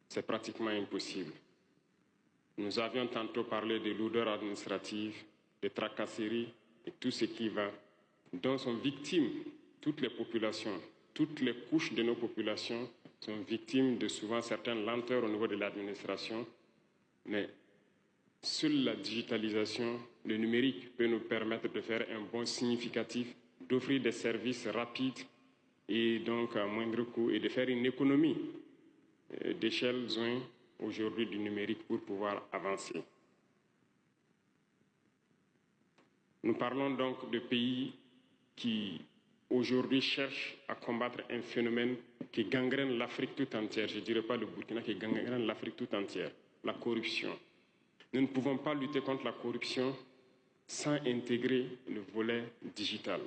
c'est pratiquement impossible. Nous avions tantôt parlé de lourdeurs administratives, de tracasseries et tout ce qui va, dont sont victimes toutes les populations, toutes les couches de nos populations sont victimes de souvent certaines lenteurs au niveau de l'administration, mais seule la digitalisation, le numérique peut nous permettre de faire un bond significatif, d'offrir des services rapides et donc à moindre coût et de faire une économie d'échelle besoin aujourd'hui du numérique pour pouvoir avancer. Nous parlons donc de pays qui aujourd'hui cherchent à combattre un phénomène qui gangrène l'Afrique tout entière. Je ne dirais pas le Burkina, qui gangrène l'Afrique tout entière, la corruption. Nous ne pouvons pas lutter contre la corruption sans intégrer le volet digital.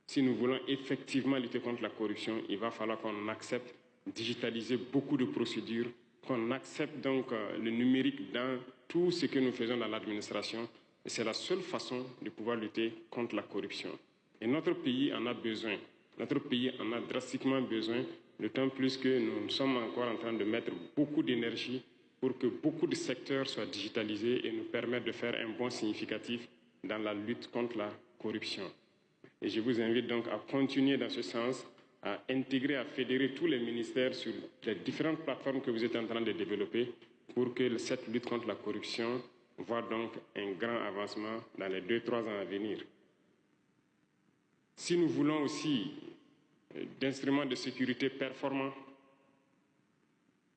Si nous voulons effectivement lutter contre la corruption, il va falloir qu'on accepte de digitaliser beaucoup de procédures, qu'on accepte donc le numérique dans tout ce que nous faisons dans l'administration. Et c'est la seule façon de pouvoir lutter contre la corruption. Et notre pays en a besoin. Notre pays en a drastiquement besoin, d'autant plus que nous sommes encore en train de mettre beaucoup d'énergie pour que beaucoup de secteurs soient digitalisés et nous permettent de faire un bond significatif dans la lutte contre la corruption. Et je vous invite donc à continuer dans ce sens, à intégrer, à fédérer tous les ministères sur les différentes plateformes que vous êtes en train de développer pour que cette lutte contre la corruption voit donc un grand avancement dans les 2-3 ans à venir. Si nous voulons aussi d'instruments de sécurité performants,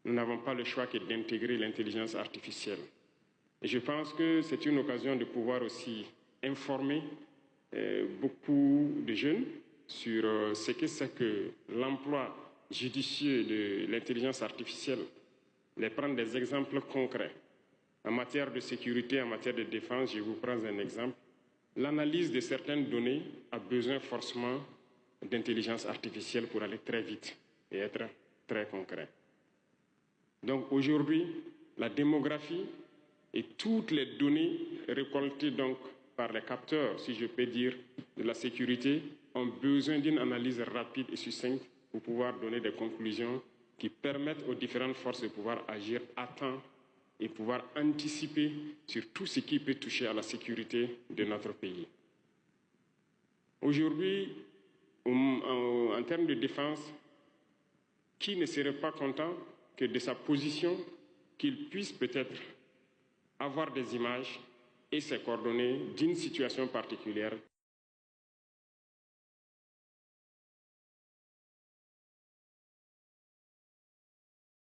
nous n'avons pas le choix que d'intégrer l'intelligence artificielle. Et je pense que c'est une occasion de pouvoir aussi informer beaucoup de jeunes sur ce que c'est que l'emploi judicieux de l'intelligence artificielle, les prendre des exemples concrets. En matière de sécurité, en matière de défense, je vous prends un exemple. L'analyse de certaines données a besoin forcément d'intelligence artificielle pour aller très vite et être très concret. Donc aujourd'hui, la démographie et toutes les données récoltées donc par les capteurs, si je peux dire, de la sécurité, ont besoin d'une analyse rapide et succincte pour pouvoir donner des conclusions qui permettent aux différentes forces de pouvoir agir à temps et pouvoir anticiper sur tout ce qui peut toucher à la sécurité de notre pays. Aujourd'hui, en termes de défense, qui ne serait pas content que de sa position, qu'il puisse peut-être avoir des images et ses coordonnées d'une situation particulière